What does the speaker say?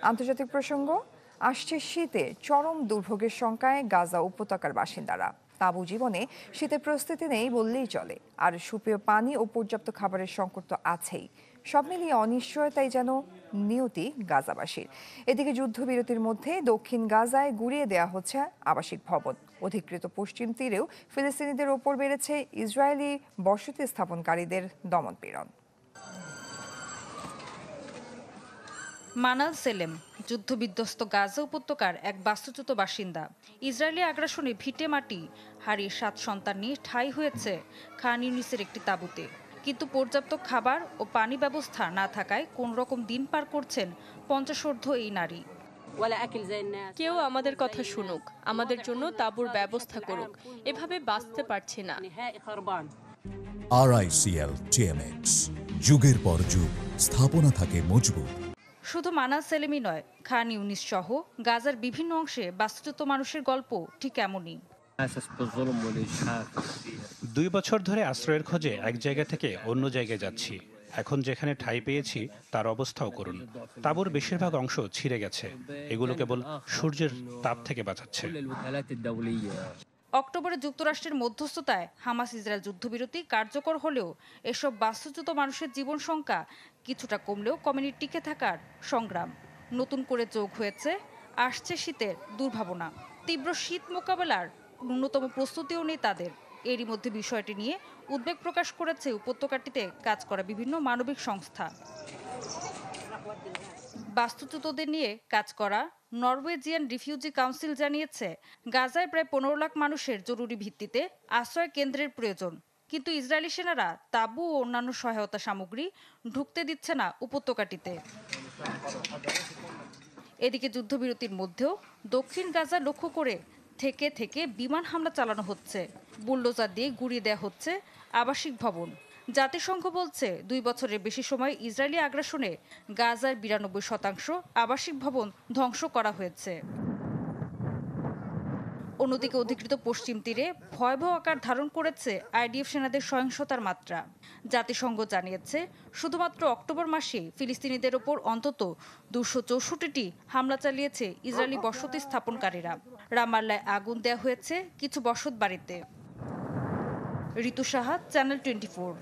আন্তর্জাতিক প্রসঙ্গ, আসছে শীতে চরম দুর্ভোগের শঙ্কায় গাজা উপত্যকার বাসিন্দারা। তাঁবু জীবনে শীতের প্রস্তুতি নেই বললেই চলে, আর সুপেয় পানি ও পর্যাপ্ত খাবারের সংকট তো আছেই। সব মিলিয়ে অনিশ্চয়তাই যেন নিয়তি গাজাবাসীর। এদিকে যুদ্ধবিরতির মধ্যে দক্ষিণ গাজায় গুঁড়িয়ে দেওয়া হচ্ছে আবাসিক ভবন। অধিকৃত পশ্চিম তীরেও ফিলিস্তিনিদের ওপর বেড়েছে ইসরায়েলি বসতি স্থাপনকারীদের দমনপীড়ন। মানাল সেলেম যুদ্ধবিধ্বস্ত গাজা উপত্যকার এক বাস্তুচ্যুত বাসিন্দা। ইসরায়েলি আগ্রাসনে ভিটে মাটি হারিয়ে 7 সন্তান নিয়ে ঠাঁই হয়েছে খান ইউনিসের একটি তাঁবুতে। কিন্তু পর্যাপ্ত খাবার ও পানি ব্যবস্থা না থাকায় কোন রকম দিন পার করছেন 50 এই নারী। কেউ আমাদের কথা শুনুক, আমাদের জন্য তাঁবুর ব্যবস্থা করুক, এভাবে বাঁচতে পারছি না। RICL TMX, যুগের পর যুগ স্থাপনা থাকে মজবুত। শুধু মানাল সেলেমই নয়, খান ইউনিস সহ গাজার বিভিন্ন অংশে বাস্তুচ্যুত মানুষের গল্প ঠিক এমনই। 2 বছর ধরে আশ্রয়ের খোঁজে এক জায়গা থেকে অন্য জায়গায় যাচ্ছি। এখন যেখানে ঠাঁই পেয়েছি তার অবস্থাও করুন। তাঁবুর বেশিরভাগ অংশ ছিঁড়ে গেছে। এগুলো কেবল সূর্যের তাপ থেকে বাঁচাচ্ছে। অক্টোবরে যুক্তরাষ্ট্রের মধ্যস্থতায় হামাস ইসরায়েল যুদ্ধবিরতি কার্যকর হলেও এসব বাস্তুচ্যুত মানুষের জীবন সংখ্যা কিছুটা কমলেও কমেনি টিকে থাকার সংগ্রাম। নতুন করে যোগ হয়েছে আসছে শীতের দুর্ভাবনা। তীব্র শীত মোকাবেলার ন্যূনতম প্রস্তুতিও নেই তাদের। এরই মধ্যে বিষয়টি নিয়ে উদ্বেগ প্রকাশ করেছে উপত্যকাটিতে কাজ করা বিভিন্ন মানবিক সংস্থা। বাস্তুচ্যুতদের নিয়ে কাজ করা নরওয়েজিয়ান রিফিউজি কাউন্সিল জানিয়েছে, গাজায় প্রায় 15 লাখ মানুষের জরুরি ভিত্তিতে আশ্রয় কেন্দ্রের প্রয়োজন। কিন্তু ইসরায়েলি সেনারা তাঁবু ও অন্যান্য সহায়তা সামগ্রী ঢুকতে দিচ্ছে না উপত্যকাটিতে। এদিকে যুদ্ধবিরতির মধ্যেও দক্ষিণ গাজা লক্ষ্য করে থেকে থেকে বিমান হামলা চালানো হচ্ছে। বুলডোজার দিয়ে গুঁড়িয়ে দেওয়া হচ্ছে আবাসিক ভবন। জাতিসংঘ বলছে 2 বছরের বেশি সময় ইসরায়েলি আগ্রাসনে গাজার 92% আবাসিক ভবন ধ্বংস করা হয়েছে। অন্যদিকে অধিকৃত পশ্চিম তীরে ভয়াবহ আকার ধারণ করেছে IDF সেনাদের সহিংসতার মাত্রা। জাতিসংঘ জানিয়েছে, শুধুমাত্র অক্টোবর মাসে ফিলিস্তিনিদের ওপর অন্তত 264টি হামলা চালিয়েছে ইসরায়েলি বসতি স্থাপনকারীরা। রামাল্লায় আগুন দেওয়া হয়েছে কিছু বসত বাড়িতে। ঋতু সাহা, চ্যানেল 24।